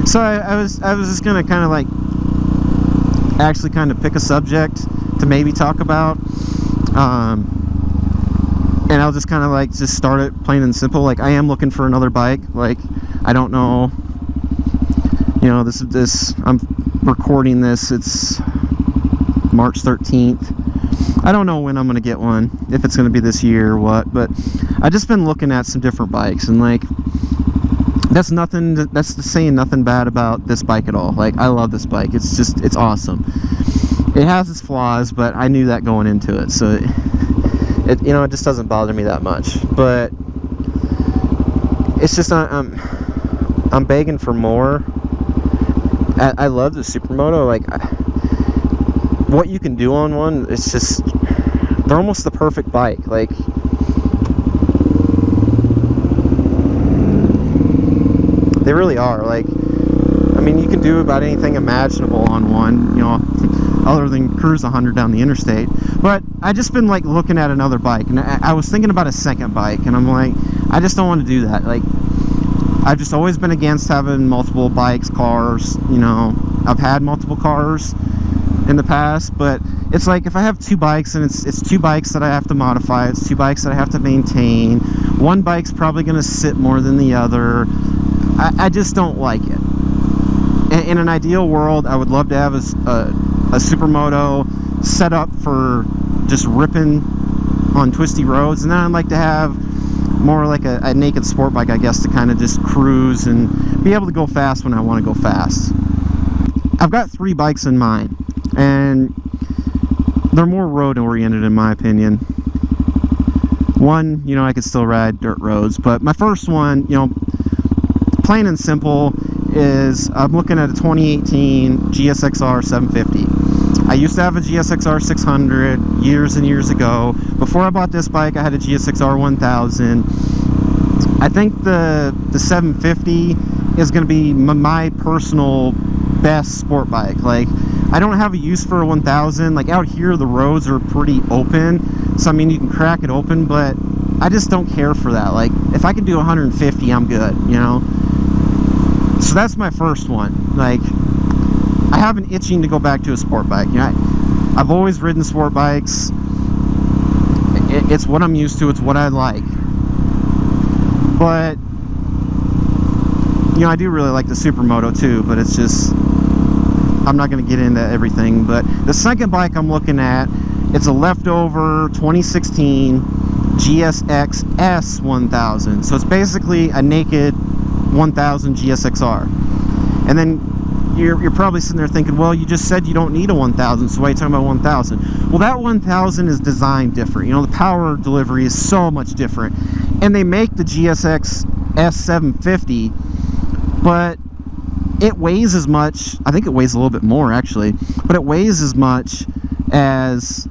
So I was just gonna kind of like actually kind of pick a subject to maybe talk about, and I'll just kind of like just start it plain and simple. Like, I am looking for another bike. Like, I don't know, you know, this I'm recording this, it's March 13th. I don't know when I'm gonna get one, if it's gonna be this year or what, but I just been looking at some different bikes, and like, that's saying nothing bad about this bike at all. Like, I love this bike. It's awesome. It has its flaws, but I knew that going into it, so it you know, it just doesn't bother me that much. But it's just I'm begging for more. I love the Supermoto. Like, what you can do on one, it's just, they're almost the perfect bike. Like, they really are. Like, I mean, you can do about anything imaginable on one, you know, other than cruise 100 down the interstate. But I just been like looking at another bike, and I was thinking about a second bike, and I'm like, I just don't want to do that. Like, I've just always been against having multiple bikes, cars, you know. I've had multiple cars in the past, but it's like, if I have two bikes, and it's two bikes that I have to modify, it's two bikes that I have to maintain, one bike's probably going to sit more than the other. I just don't like it. In an ideal world, I would love to have a Supermoto set up for just ripping on twisty roads, and then I'd like to have more like a naked sport bike, I guess, to kind of just cruise and be able to go fast when I want to go fast. I've got 3 bikes in mind, and they're more road oriented in my opinion. One, you know, I could still ride dirt roads, but my first one, you know, plain and simple, is I'm looking at a 2018 GSXR 750. I used to have a GSXR 600 years and years ago. Before I bought this bike, I had a GSXR 1000. I think the 750 is going to be my personal best sport bike. Like, I don't have a use for a 1000. Like, out here the roads are pretty open, so I mean, you can crack it open, but I just don't care for that. Like, if I can do 150, I'm good, you know. So that's my first one. Like, I have an itching to go back to a sport bike. You know, I've always ridden sport bikes. It's what I'm used to. It's what I like. But, you know, I do really like the Supermoto too, but it's just, I'm not going to get into everything. But the second bike I'm looking at, it's a leftover 2016 GSX S 1000. So it's basically a naked 1000 GSXR. And then you're probably sitting there thinking, well, you just said you don't need a 1000, so why are you talking about 1000? Well, that 1000 is designed different. You know, the power delivery is so much different. And they make the GSX S750, but it weighs as much, I think it weighs a little bit more actually, but it weighs as much as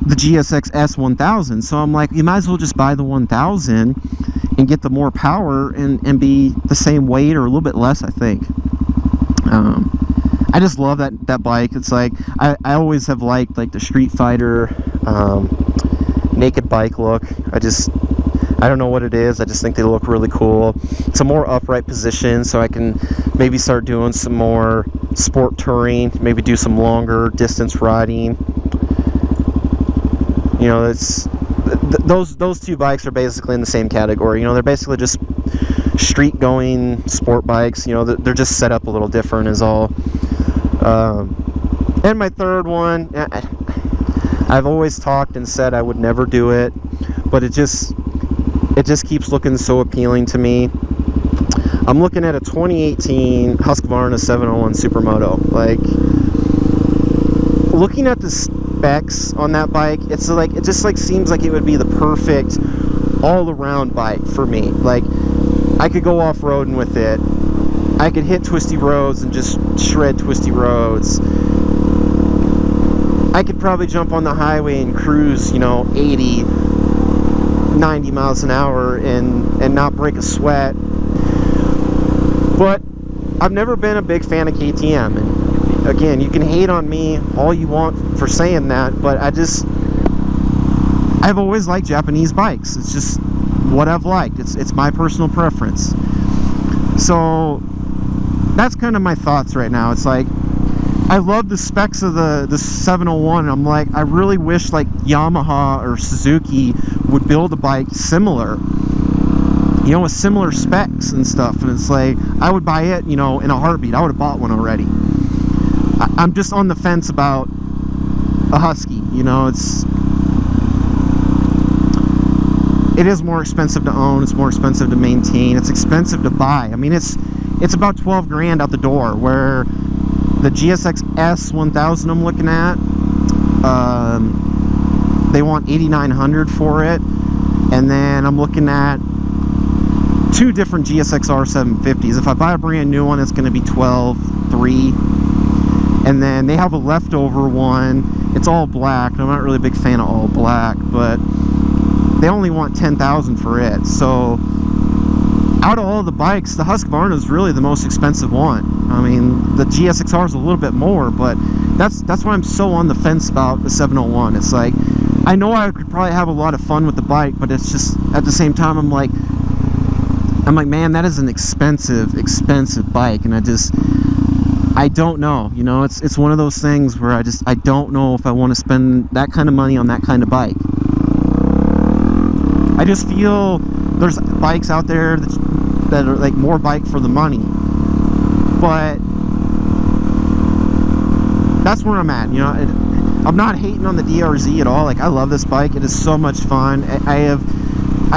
the GSX S1000. So I'm like, you might as well just buy the 1000 and get the more power and be the same weight or a little bit less, I think. I just love that bike. It's like, I always have liked like the Street Fighter naked bike look. I don't know what it is, I just think they look really cool. It's a more upright position, so I can maybe start doing some more sport touring, maybe do some longer distance riding. You know, it's those two bikes are basically in the same category. You know, they're basically just street going sport bikes. You know, they're just set up a little different is all. And my third one, I've always talked and said I would never do it, but it just keeps looking so appealing to me. I'm looking at a 2018 Husqvarna 701 Supermoto. Like, looking at the specs on that bike, it's like, it just like seems like it would be the perfect all-around bike for me. Like, I could go off-roading with it. I could hit twisty roads and just shred twisty roads. I could probably jump on the highway and cruise, you know, 80, 90 miles an hour and not break a sweat. But I've never been a big fan of KTM. And again, you can hate on me all you want for saying that, but I've always liked Japanese bikes. It's just what I've liked. It's my personal preference. So that's kind of my thoughts right now. It's like, I love the specs of the 701. I'm like, I really wish like Yamaha or Suzuki would build a bike similar, you know, with similar specs and stuff. And it's like, I would buy it, you know, in a heartbeat. I would have bought one already. I'm just on the fence about a Husky. You know, it is more expensive to own. It's more expensive to maintain. It's expensive to buy. I mean, it's about 12 grand out the door, where the GSX S1000 I'm looking at, they want $8,900 for it. And then I'm looking at two different GSX R750s. If I buy a brand new one, it's going to be $12,300. And then they have a leftover one. It's all black. I'm not really a big fan of all black, but they only want $10,000 for it. So out of all the bikes, the Husqvarna is really the most expensive one. I mean, the GSX-R is a little bit more, but that's why I'm so on the fence about the 701. It's like, I know I could probably have a lot of fun with the bike, but it's just, at the same time, I'm like, man, that is an expensive bike, and I don't know, you know, it's one of those things where I don't know if I want to spend that kind of money on that kind of bike. I just feel there's bikes out there that are like more bike for the money, but that's where I'm at, you know. I'm not hating on the DRZ at all. Like, I love this bike. It is so much fun. I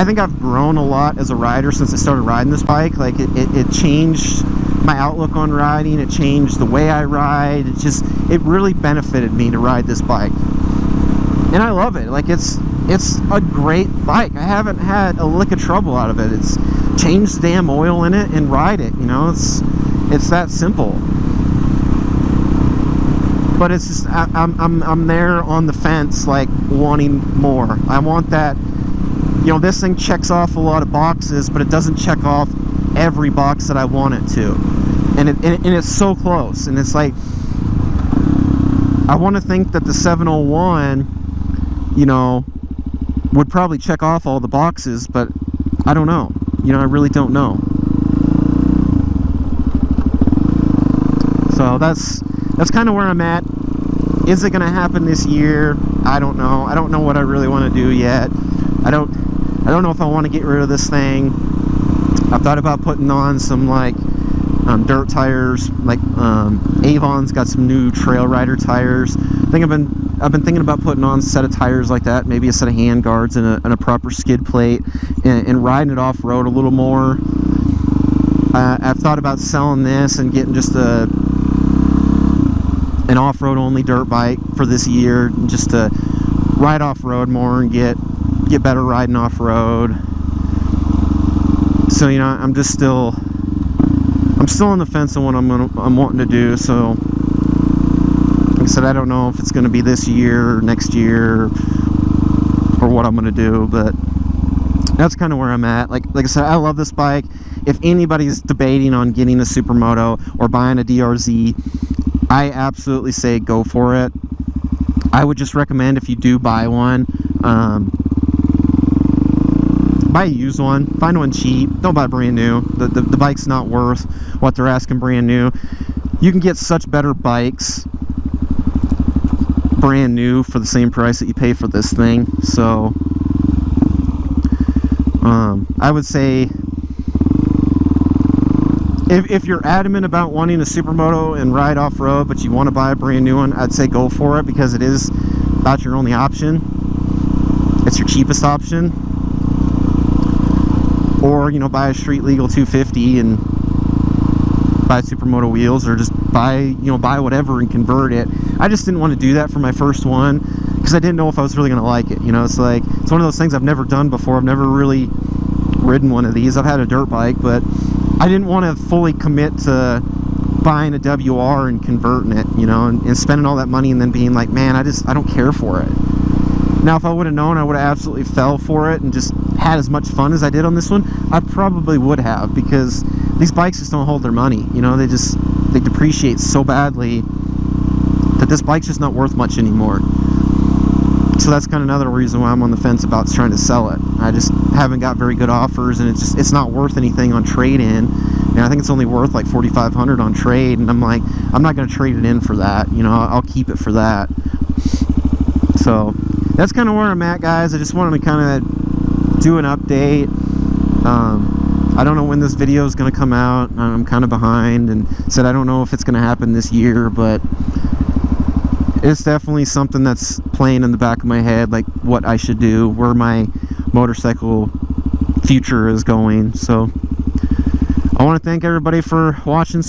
think I've grown a lot as a rider since I started riding this bike. Like, it changed my outlook on riding. It changed the way I ride. It really benefited me to ride this bike, and I love it. Like, it's a great bike. I haven't had a lick of trouble out of it. It's change the damn oil in it and ride it, you know. It's that simple. But it's just, I'm there on the fence, like, wanting more. I want that, you know, this thing checks off a lot of boxes, but it doesn't check off every box that I want it to. And it's so close. And it's like, I want to think that the 701, you know, would probably check off all the boxes, but I don't know. You know, I really don't know. So that's kind of where I'm at. Is it going to happen this year? I don't know. I don't know what I really want to do yet. I don't know if I want to get rid of this thing. I've thought about putting on some like dirt tires. Like Avon's got some new trail rider tires. I think I've been thinking about putting on a set of tires like that, maybe a set of hand guards and a proper skid plate, and riding it off road a little more. I've thought about selling this and getting just an off-road only dirt bike for this year, just to ride off-road more and get better riding off-road. So, you know, I'm still on the fence on what I'm wanting to do. So, like I said, I don't know if it's going to be this year or next year or what I'm going to do, but that's kind of where I'm at. Like I said, I love this bike. If anybody's debating on getting a Supermoto or buying a DRZ, I absolutely say go for it. I would just recommend, if you do buy one, buy a used one. Find one cheap. Don't buy brand new. The bike's not worth what they're asking brand new. You can get such better bikes brand new for the same price that you pay for this thing. So I would say, if you're adamant about wanting a Supermoto and ride off-road, but you want to buy a brand new one, I'd say go for it, because it is about your only option. It's your cheapest option. Or, you know, buy a street legal 250 and buy Supermoto wheels, or just buy whatever and convert it. I just didn't want to do that for my first one, because I didn't know if I was really going to like it. You know, it's like, it's one of those things I've never done before. I've never really ridden one of these. I've had a dirt bike, but I didn't want to fully commit to buying a WR and converting it, you know, and spending all that money and then being like, man, I don't care for it. Now, if I would have known, I would have absolutely fell for it and just had as much fun as I did on this one. I probably would have, because these bikes just don't hold their money. You know, they depreciate so badly that this bike's just not worth much anymore. So that's kind of another reason why I'm on the fence about trying to sell it. I just haven't got very good offers, and it's not worth anything on trade-in. and I think it's only worth like $4,500 on trade, and I'm like, I'm not going to trade it in for that, you know. I'll keep it for that. So that's kind of where I'm at, guys. I just wanted to kind of do an update. I don't know when this video is going to come out. I'm kind of behind, and said I don't know if it's going to happen this year, but it's definitely something that's playing in the back of my head, like what I should do, where my motorcycle future is going. So I want to thank everybody for watching.